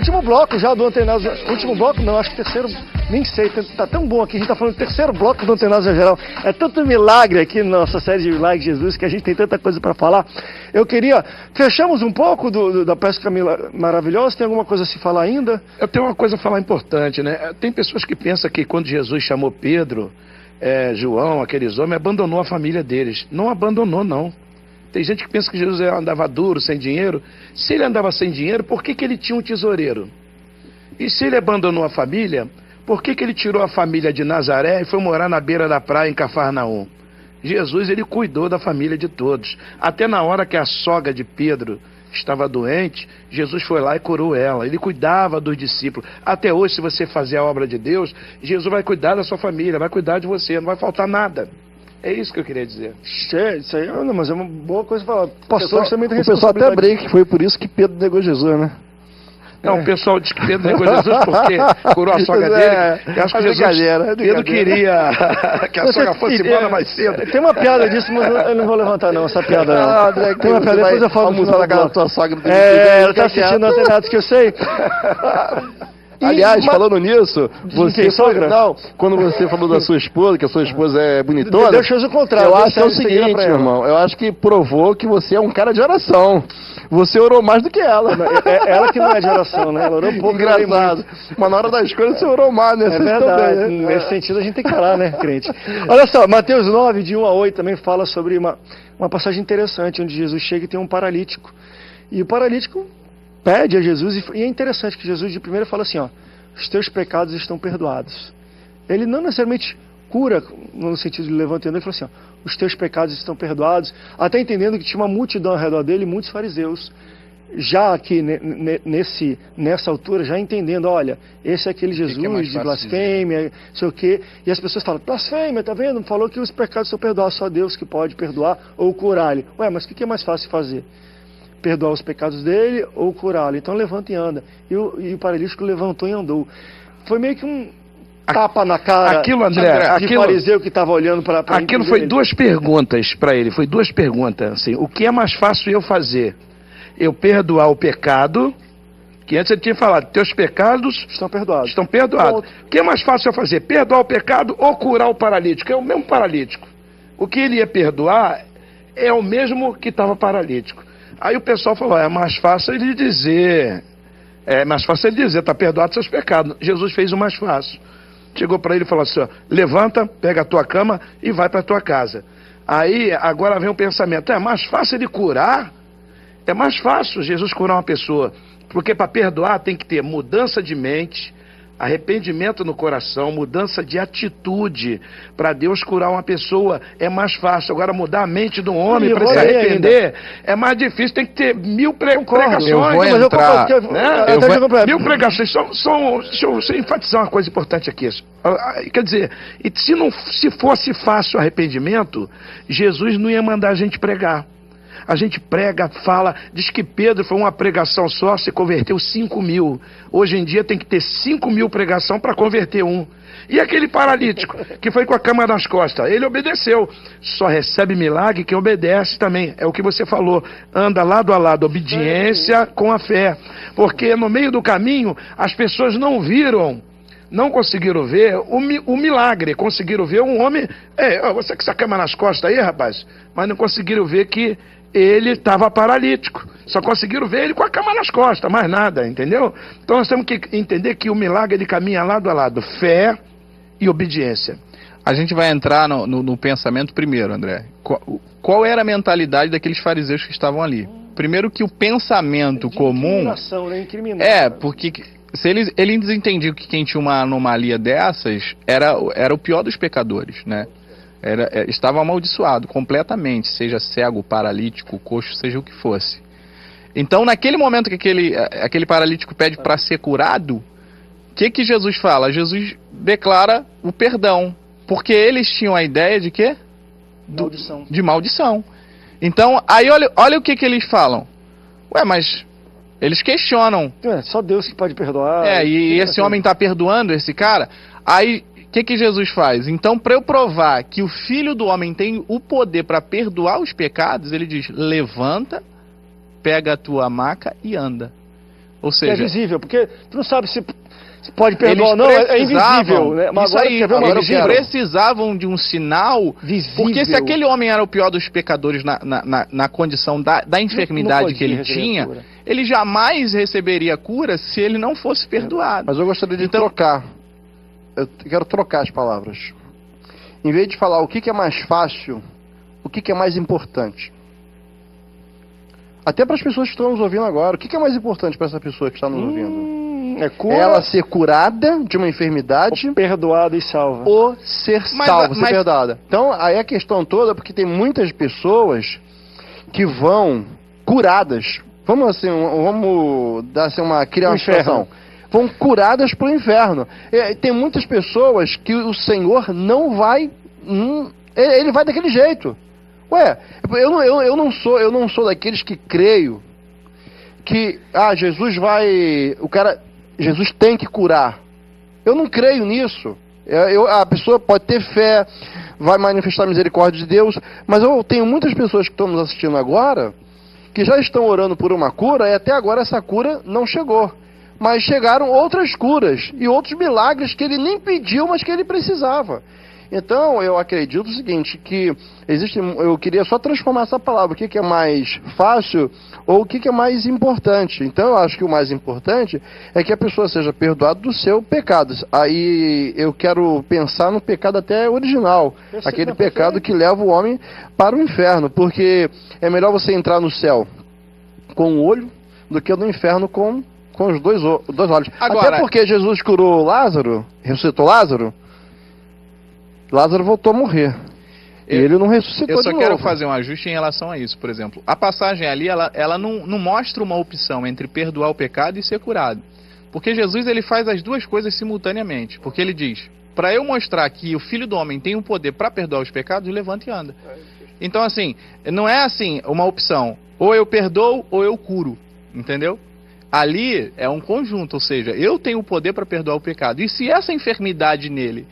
último bloco já do Antenados. Último bloco não, acho que terceiro, nem sei, tá tão bom aqui, a gente tá falando do terceiro bloco do Antenados Geral. É tanto milagre aqui na nossa série de Milagres de Jesus que a gente tem tanta coisa para falar. Eu queria, fechamos um pouco da pesca maravilhosa, tem alguma coisa a se falar ainda? Eu tenho uma coisa a falar importante, né? Tem pessoas que pensam que quando Jesus chamou Pedro, João, aqueles homens, abandonou a família deles. Não abandonou, não. Tem gente que pensa que Jesus andava duro, sem dinheiro. Se ele andava sem dinheiro, por que ele tinha um tesoureiro? E se ele abandonou a família, por que ele tirou a família de Nazaré e foi morar na beira da praia em Cafarnaum? Jesus, ele cuidou da família de todos. Até na hora que a sogra de Pedro estava doente, Jesus foi lá e curou ela. Ele cuidava dos discípulos. Até hoje, se você fazer a obra de Deus, Jesus vai cuidar da sua família, vai cuidar de você, não vai faltar nada. É isso que eu queria dizer. Isso aí, não, mas é uma boa coisa pra falar. Pastor, também tem responsabilidade. O pessoal até brinca que foi por isso que Pedro negou Jesus, né? Não, o pessoal diz que Pedro negou Jesus porque curou a sogra dele. Eu acho que Jesus, Pedro queria que a sogra fosse embora mais cedo. Tem uma piada disso, mas eu não vou levantar não, essa piada não. André, tem uma piada, depois eu falo almoçar na casa da tua sogra. Ela tá assistindo Antenados que eu sei. Aliás, falando nisso, você sogra? Não, quando você falou da sua esposa, que a sua esposa é bonitona. Deixa eu o contrário. Eu acho que é o seguinte, meu irmão. Eu acho que provou que você é um cara de oração. Você orou mais do que ela. Ela que não é de oração, né? Ela orou um pouco. Engraçado. Mas na hora da escolha você orou mais, né? É verdade. Também, né? Nesse sentido a gente tem que orar, né, crente? Olha só, Mateus 9, de 1 a 8, também fala sobre uma passagem interessante, onde Jesus chega e tem um paralítico. E o paralítico pede a Jesus, e é interessante que Jesus de primeiro fala assim, ó, os teus pecados estão perdoados. Ele não necessariamente cura, no sentido de levantando, ele falou assim, ó, os teus pecados estão perdoados, até entendendo que tinha uma multidão ao redor dele, muitos fariseus, já aqui nessa altura, já entendendo, olha, esse é aquele Jesus de blasfêmia, sei o quê, e as pessoas falam, blasfêmia, tá vendo? Falou que os pecados são perdoados, só Deus que pode perdoar ou curar-lhe. Ué, mas o que é mais fácil fazer? Perdoar os pecados dele ou curá-lo. Então levanta e anda. E o paralítico levantou e andou. Foi meio que um tapa na cara de fariseu que estava olhando para aquilo. Foi duas perguntas para ele. Foi duas perguntas. Assim, o que é mais fácil eu fazer? Eu perdoar o pecado, que antes ele tinha falado, teus pecados estão perdoados. O que é mais fácil eu fazer? Perdoar o pecado ou curar o paralítico? É o mesmo paralítico. O que ele ia perdoar é o mesmo que estava paralítico. Aí o pessoal falou, é mais fácil ele dizer, está perdoado seus pecados. Jesus fez o mais fácil. Chegou para ele e falou assim, ó, levanta, pega a tua cama e vai para a tua casa. Aí, agora vem o pensamento, é mais fácil ele curar? É mais fácil Jesus curar uma pessoa, porque para perdoar tem que ter mudança de mente, arrependimento no coração, mudança de atitude. Para Deus curar uma pessoa é mais fácil. Agora mudar a mente de um homem para se arrepender é mais difícil. Tem que ter 1000 pregações. Mil pregações. Deixa eu enfatizar uma coisa importante aqui. Quer dizer, se fosse fácil o arrependimento, Jesus não ia mandar a gente pregar. A gente prega, fala, diz que Pedro foi uma pregação só, se converteu 5.000. Hoje em dia tem que ter 5.000 pregação para converter um. E aquele paralítico, que foi com a cama nas costas, ele obedeceu. Só recebe milagre quem obedece também. É o que você falou, anda lado a lado, obediência com a fé. Porque no meio do caminho, as pessoas não viram, não conseguiram ver o milagre. Conseguiram ver um homem, você com essa cama nas costas aí, rapaz, mas não conseguiram ver que ele estava paralítico. Só conseguiram ver ele com a cama nas costas, mais nada, entendeu? Então nós temos que entender que o milagre ele caminha lado a lado, fé e obediência. A gente vai entrar no pensamento primeiro, André. Qual era a mentalidade daqueles fariseus que estavam ali? Primeiro que o pensamento comum... Né? Porque se eles entendiam que quem tinha uma anomalia dessas era o pior dos pecadores, né? Estava amaldiçoado completamente, seja cego, paralítico, coxo, seja o que fosse. Então, naquele momento que aquele paralítico pede para ser curado, o que Jesus fala? Jesus declara o perdão, porque eles tinham a ideia de quê? Maldição. De maldição. Então, aí olha o que eles falam. Ué, mas eles questionam. Só Deus que pode perdoar. E esse homem está perdoando esse cara? Aí... O que Jesus faz? Então, para eu provar que o Filho do Homem tem o poder para perdoar os pecados, ele diz, levanta, pega a tua maca e anda. Ou Que é seja, visível, porque tu não sabe se pode perdoar ou não, é invisível, né? Mas isso agora aí, quer ver uma eles coisa? precisavam de um sinal, Visível. porque se aquele homem era o pior dos pecadores na condição da enfermidade que ele podia receber tinha, cura. ele jamais receberia cura se ele não fosse perdoado. Mas eu gostaria de Então- trocar. Eu quero trocar as palavras. Em vez de falar o que é mais fácil, o que é mais importante. Até para as pessoas que estão nos ouvindo agora, o que é mais importante para essa pessoa que está nos ouvindo? É cura, Ela ser curada de uma enfermidade perdoada e salva. ou ser Mas- salva, ser mas- perdoada. Então, aí a questão toda, porque tem muitas pessoas que vão curadas. Vamos assim, vamos dar assim, criar uma Pro inferno. situação. Vão curadas para o inferno. Tem muitas pessoas que o Senhor não vai. Ele vai daquele jeito. Ué, eu não sou daqueles que creio que Jesus tem que curar. Eu não creio nisso. A pessoa pode ter fé, vai manifestar a misericórdia de Deus, mas eu tenho muitas pessoas que estão nos assistindo agora que já estão orando por uma cura e até agora essa cura não chegou. Mas chegaram outras curas e outros milagres que ele nem pediu, mas que ele precisava. Então, eu acredito o seguinte, que eu queria só transformar essa palavra, o que é mais fácil ou o que é mais importante. Então, eu acho que o mais importante é que a pessoa seja perdoada dos seus pecados. Aí, eu quero pensar no pecado até original, aquele pecado que leva o homem para o inferno, porque é melhor você entrar no céu com um olho do que no inferno com os dois olhos. Agora- Até porque Jesus curou Lázaro, ressuscitou Lázaro, Lázaro voltou a morrer. E ele não ressuscitou Eu só de quero novo. fazer um ajuste em relação a isso, por exemplo. A passagem ali, ela não mostra uma opção entre perdoar o pecado e ser curado. Porque Jesus ele faz as duas coisas simultaneamente. Porque ele diz, para eu mostrar que o Filho do Homem tem o poder para perdoar os pecados, levanta e anda. Então assim, não é assim uma opção, ou eu perdoo ou eu curo, entendeu? Ali é um conjunto, ou seja, eu tenho o poder para perdoar o pecado. E se essa enfermidade nele,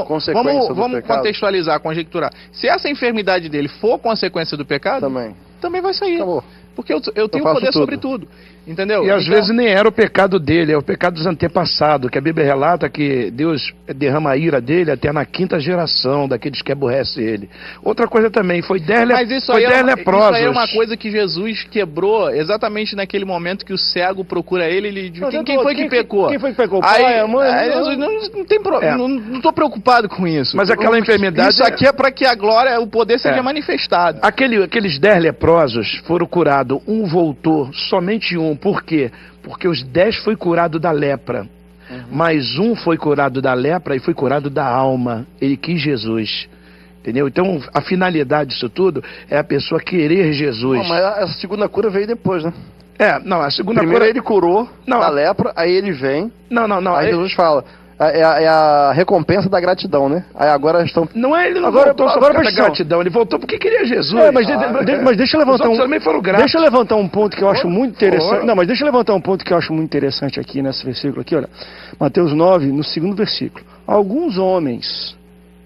Consequência do vamos pecado. contextualizar, conjecturar. Se essa enfermidade dele for consequência do pecado, também vai sair. Acabou. Porque eu tenho faço poder tudo. sobre tudo. Entendeu? E às Então, vezes nem era o pecado dele, é o pecado dos antepassados, que a Bíblia relata que Deus derrama a ira dele até na 5ª geração daqueles que aborrecem ele. Outra coisa também, foi 10 Mas isso aí, isso aí é uma coisa que Jesus quebrou exatamente naquele momento que o cego procura ele. Ele diz, quem foi que pecou? Quem foi que pecou? O Aí, pai, a mãe? aí Jesus, não tem problema, não tô preocupado com isso. Mas aquela enfermidade- Isso aqui é para que a glória, o poder seja É. manifestado. Aqueles 10 leprosos foram curados, um voltou, somente um. Por quê? Porque os 10 foi curado da lepra. Mas um foi curado da lepra e foi curado da alma. Ele quis Jesus. Entendeu? Então, a finalidade disso tudo é a pessoa querer Jesus. Mas essa segunda cura veio depois, né? Não, a segunda Primeiro cura... ele curou a lepra, aí ele vem, Não. aí Jesus fala, é a recompensa da gratidão, né? Aí agora estão... Não é ele não Agora- voltou só agora por causa da presta atenção. gratidão. Ele voltou porque queria Jesus. Mas deixa eu Os levantar outros também foram gratos. Deixa eu levantar um ponto que eu acho muito interessante. Ora. Não, mas deixa eu levantar um ponto que eu acho muito interessante aqui nesse versículo aqui, olha. Mateus 9, no 2º versículo. Alguns homens,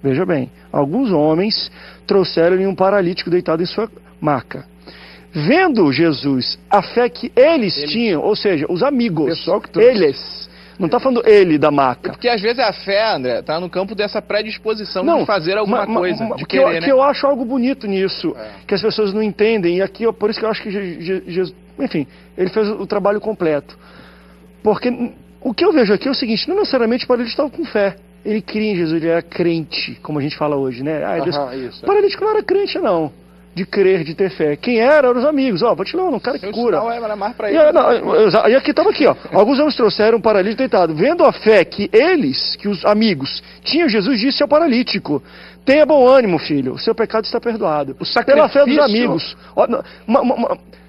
veja bem, alguns homens trouxeram-lhe um paralítico deitado em sua maca. Vendo Jesus a fé que eles tinham, ou seja, os amigos, Pessoal que trouxe. eles, não está falando ele da maca. Porque às vezes a fé, André, tá no campo dessa predisposição de fazer alguma coisa, de que querer, eu, né? que eu acho algo bonito nisso, que as pessoas não entendem, e aqui, por isso que eu acho que Jesus, enfim, ele fez o trabalho completo. Porque o que eu vejo aqui é o seguinte, não necessariamente para ele estava com fé, ele cria em Jesus, ele era crente, como a gente fala hoje, né? isso. O paralítico não era crente, não, de crer, de ter fé. Quem era eram os amigos, vou te levar um cara que Seu cura. sinal era mais pra E, ele. e aqui estava aqui, ó. Alguns homens trouxeram um paralítico deitado. Vendo a fé que os amigos tinham, Jesus disse ao paralítico: tenha bom ânimo, filho, o seu pecado está perdoado. O sacrifício... Pela fé dos amigos. Ó,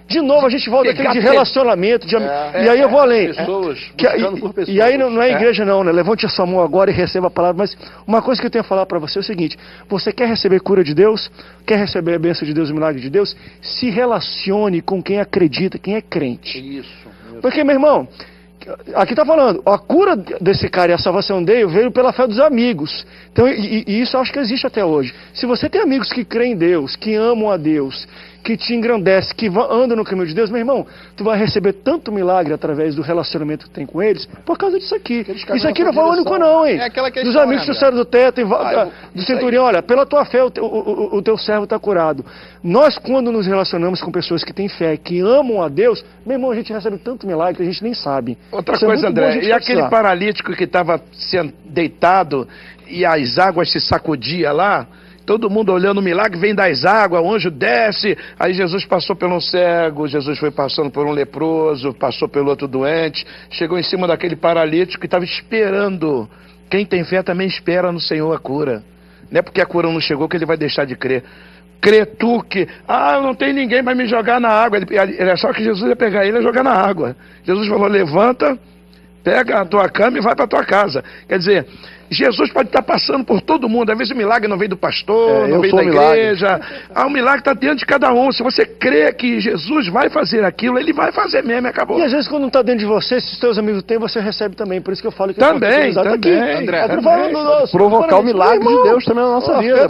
de novo a gente volta àquele de relacionamento, de e aí eu vou além. Pessoas Que- buscando por pessoas. e aí não é igreja não, né? Levante a sua mão agora e receba a palavra. Mas uma coisa que eu tenho a falar para você é o seguinte: você quer receber cura de Deus? Quer receber a bênção de Deus, o milagre de Deus? Se relacione com quem acredita, quem é crente. Isso. Porque, meu irmão, aqui está falando, a cura desse cara e a salvação dele veio pela fé dos amigos. Então, e isso eu acho que existe até hoje. Se você tem amigos que creem em Deus, que amam a Deus, que te engrandece, que anda no caminho de Deus, meu irmão, tu vai receber tanto milagre através do relacionamento que tem com eles, por causa disso aqui. Isso aqui não foi o único não, hein? É aquela questão, dos amigos que trouxeram do teto, do isso centurião, olha, pela tua fé o teu servo está curado. Nós, quando nos relacionamos com pessoas que têm fé, que amam a Deus, meu irmão, a gente recebe tanto milagre que a gente nem sabe. Outra Isso coisa, é muito bom a André, gente e aquele frisar. paralítico que estava deitado e as águas se sacudiam lá, todo mundo olhando o milagre, vem das águas, o anjo desce, aí Jesus passou por um cego, Jesus foi passando por um leproso, passou pelo outro doente, chegou em cima daquele paralítico que estava esperando. Quem tem fé também espera no Senhor a cura. Não é porque a cura não chegou que ele vai deixar de crer. Crê tu que, não tem ninguém para me jogar na água. Ele achava que Jesus ia pegar ele e jogar na água. Jesus falou, levanta, pega a tua cama e vai para tua casa. Quer dizer, Jesus pode estar passando por todo mundo. Às vezes o milagre não vem do pastor, não vem da igreja. O milagre está dentro de cada um. Se você crê que Jesus vai fazer aquilo, ele vai fazer mesmo e acabou. E às vezes quando não está dentro de você, se os teus amigos têm, você recebe também. Por isso que eu falo que também, André, provocar o milagre de Deus também na nossa vida.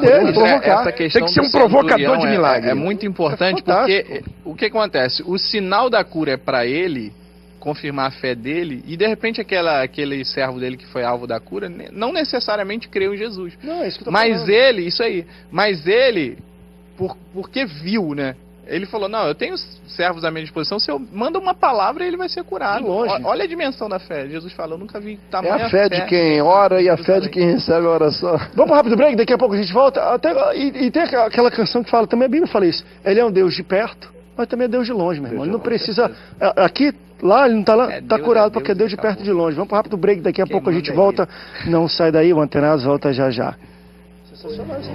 Essa questão tem que ser um provocador de milagre. É muito importante porque o que acontece? O sinal da cura é para ele confirmar a fé dele, e de repente aquele servo dele que foi alvo da cura, não necessariamente creu em Jesus. Não, é isso que eu tô mas falando. ele, isso aí, mas ele, porque viu, né? Ele falou, não, eu tenho servos à minha disposição, se eu mando uma palavra, ele vai ser curado. De longe. Olha a dimensão da fé. Jesus falou, eu nunca vi tamanha É a fé de quem ora e a fé de quem recebe a oração. Vamos para um rápido break, daqui a pouco a gente volta. E tem aquela canção que fala, também a Bíblia fala isso, ele é um Deus de perto, mas também é Deus de longe, meu irmão. Ele não precisa, aqui, lá, ele não está lá, está curado, porque é Deus de perto e de longe. Vamos para um rápido break, daqui a pouco a gente volta. Não sai daí, o Antenados volta já já. Sensacional isso,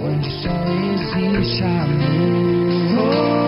né?